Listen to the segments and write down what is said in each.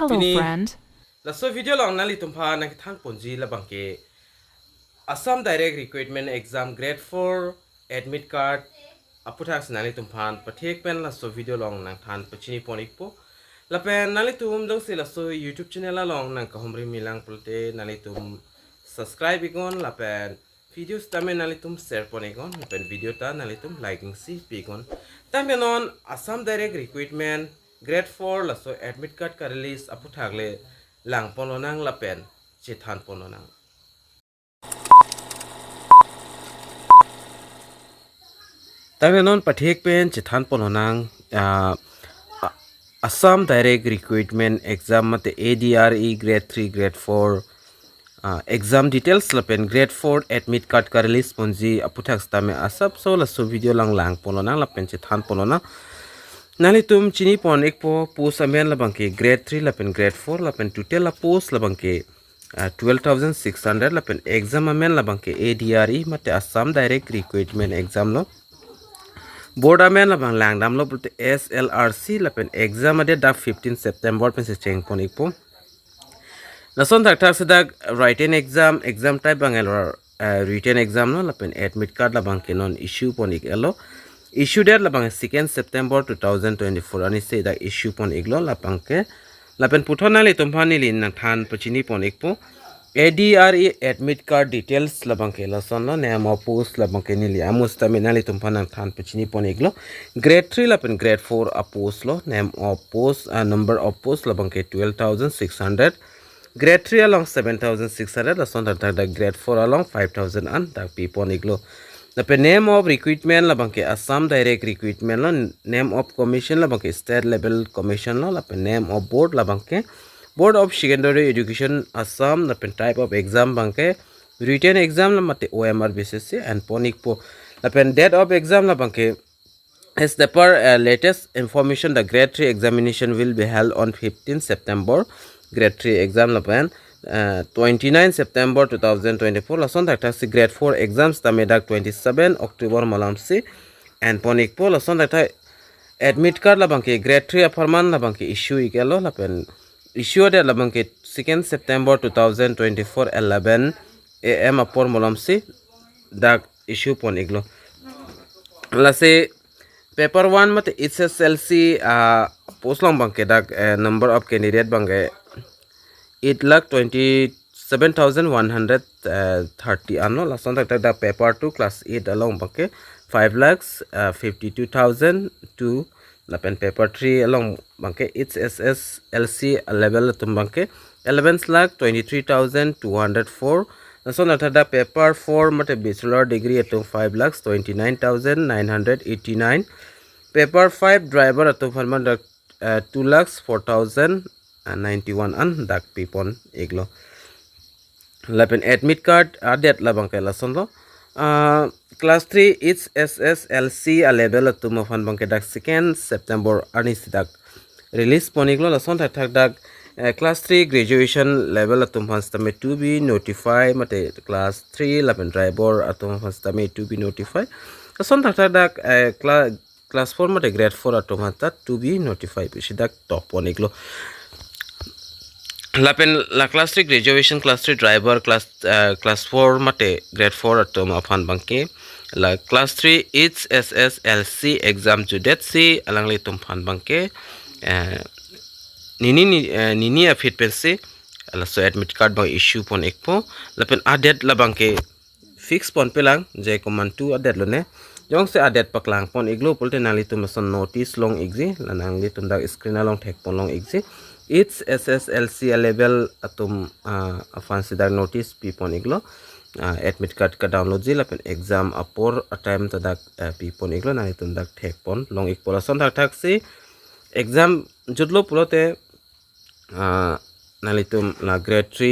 Hello, friend. La so video long nali tumpha na thang ponji la bangke Assam direct recruitment exam grade 4 admit card aputhak nali tumphan pathek pen la so video long nang than pachini ponik po la pen nali tum dong se la so YouTube channel la long nang kahomri milang pulte nali tum subscribe igon la pen videos tame nali tum share ponikon la pen video ta nali tum liking si pigon tame non Assam direct recruitment grade 4 la so admit card ka release aputhak le lang pononang la pen chithan pononang tabe non pathek pen chithan pononang Assam direct recruitment exam mate ADRE grade 3 grade 4 exam details la pen grade 4 admit card ka release ponji aputhak stame asap so la so video lang pononang la pen chithan ponona nali tum chini pon ek po post amen la bangke grade 3 la pen grade 4 la pen total la post la bangke 12,600 la pen exam amen la bangke ADRE mate Assam direct recruitment exam lo board amen la bang lang dam lo pulte SLRC la pen exam ade da 15 September pen se cheng pon ek po na son tak tak sedak written exam type bang elo written exam no la pen admit card la bangke non issue pon ek elo issue date la bang 2nd September 2024 ani se da issue pon ek lo la bangke la pen puthona le tumphani lin na than pachini pon ek po ADRE admit card details la bangke la son lo name of post la bangke ni li amus taminali tumphana than pachini pon ek lo grade 3 la pen grade 4 a post lo name of post number of post la bangke 12,600 grade 3 along 7,600 la son da grade 4 along 5,000 and da pi pon ek lo the name of recruitment la bangke Assam direct recruitment lo name of commission la bangke state level commission lo la name of board la bangke board of secondary education Assam la type of exam bangke written exam la mate OMR basis se and ponik po la date of exam la bangke as the per latest information the grade 3 examination will be held on 15 September grade 3 exam la 29 September 2024 la son takta si grade 4 exams ta medak 27 October malam si and ponik po la son takta admit card la bangke grade 3 afarman la bangke issue ikelo la pen issue de la bangke 2nd September 2024 11 am apor malam si dak issue pon iglo la se paper 1 mate SSLC post long bangke dak number of candidate bangke 8,27,130 ano la son takta da paper 2 class 8 along bangke 5,52,002 la pen paper 3 along bangke its SSLC level tum bangke 11,23,204 la son takta paper 4 mate bachelor degree atum 5,29,989 paper 5 driver atum farman 2,04,091 an dak pipon eglo la pen admit card adet la bangke la son lo class 3 its SSLC a level atum fan bangke dak 2nd September ani sidak release poniglo la son thak dak class 3 graduation level atum fan stame to be notify mate class 3 la pen driver atum fan stame to be notify la son thak dak class 4 mate grade 4 atum hata to be notify sidak top poniglo la pen la class 3 graduation class 3 driver class 4 mate grade 4 atom afan bangke la class 3 its SSLC exam judet si alangli tum fan bangke nini a fit pense la so admit card bang issue pon ekpo la pen adet la bangke fix pon pelang je command 2 adet lo ne jong se adet paklang pon iglo polte nali tum son notice long exi la nangli tum da screen along thek pon long exi its SSLC level atum afan sidar notice pipon iglo admit card ka download zila pen exam apor time ta dak pipon iglo na itum dak thek pon long ik pola son thak si exam judlo pulote nalitum la grade 3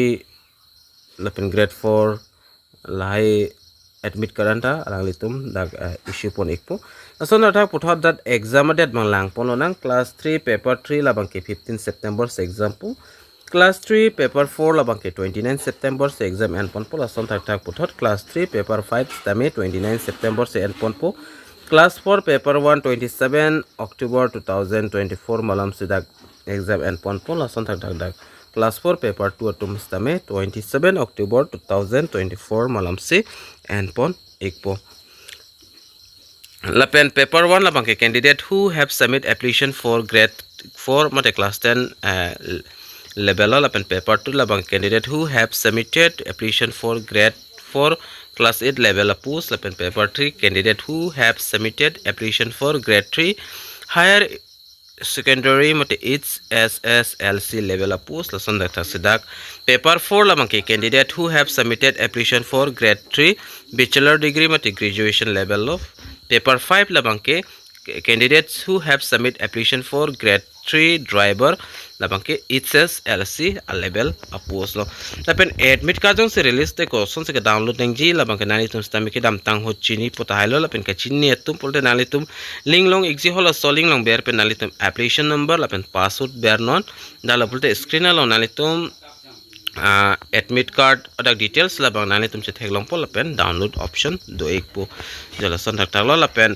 la pen grade 4 lai admit karanta alanglitum dak issue pon ikpo ason thak puthot that exam date manglang pononang class 3 paper 3 la bangke 15 September se exam pu class 3 paper 4 la bangke 29 September se exam and pon pola son thak puthot class 3 paper 5 tame 29 September se and pon po class 4 paper 1 27 October 2024 malam sidak exam and pon pon lason thak dak dak class 4 paper 2 atum stame 27 October 2024 malam se and pon ekpo lapen paper 1 labang ke candidate who have submit application for grade 4 mate class 10 level lapen paper 2 labang candidate who have submitted application for grade 4 class 8 level apus lapen paper 3 candidate who have submitted application for grade 3 higher secondary mate its SSLC level apus lason dak sidak paper 4 lamang ke candidate who have submitted application for grade 3 bachelor degree mate graduation level of paper 5 labang ke candidates who have submit application for grade 3 driver labang ke SSLC level apus lo lapen admit card jong se release te ko son se download nang ji labang ke nani tum stam ke dam tang ho chini pota hailo lapen ka chini tum polte nali tum link long exi hola soling long ber pe nali tum application number lapen password ber non dala polte screen lo nali tum admit card adak details labang nani tum che theglong pol lapen download option do ek po jala son dak taglo lapen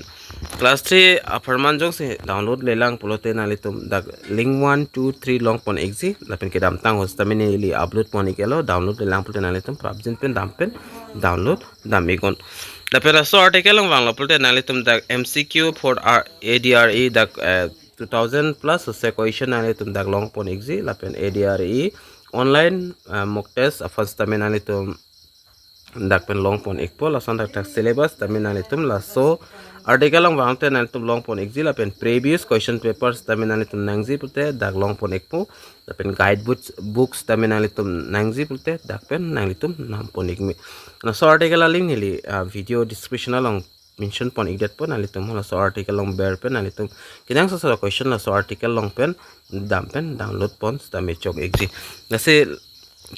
class 3 aparman jong se download lelang polote nali tum dak link 1 2 3 long pon exi lapen ke dam tang hostamini li upload pon ikelo download lelang polte nali tum prabjin pen dam pen download dam igon lapen so article long wang polte nali tum dak MCQ for ADRE dak 2000 plus se question nali tum dak long pon exi lapen ADRE online mock test first taminali tum dak pen long pon ekpo lasan dak syllabus taminali tum la so article long wangte nali tum long pon exi la pen previous question papers taminali tum nangzi pulte dak long pon ekpo la pen guide books taminali tum nangzi pulte dak pen nali tum nam pon ekmi na so article la link nili video description long mention pon igdat pon nali tum la so article long bear pen nali tum kinang sa question la so article long pen dam pen download pon stame chok exi nase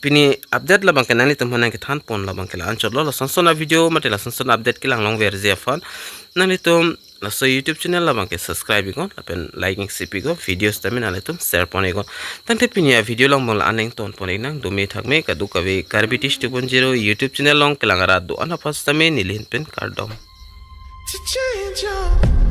pini update la bangke nani tum hanang ke than pon la bangke la anchor lo sansona video mate la sansona update kilang long ver zia fan nani tum la so YouTube channel la bangke subscribe gon la pen liking cp go videos tamin nani tum share pon gon tante pini video long bang la aneng ton pon nang do me thak me ka du ka ve karbitis 2.0 YouTube channel long kilang ra do ana first tame nilin pen kardom to change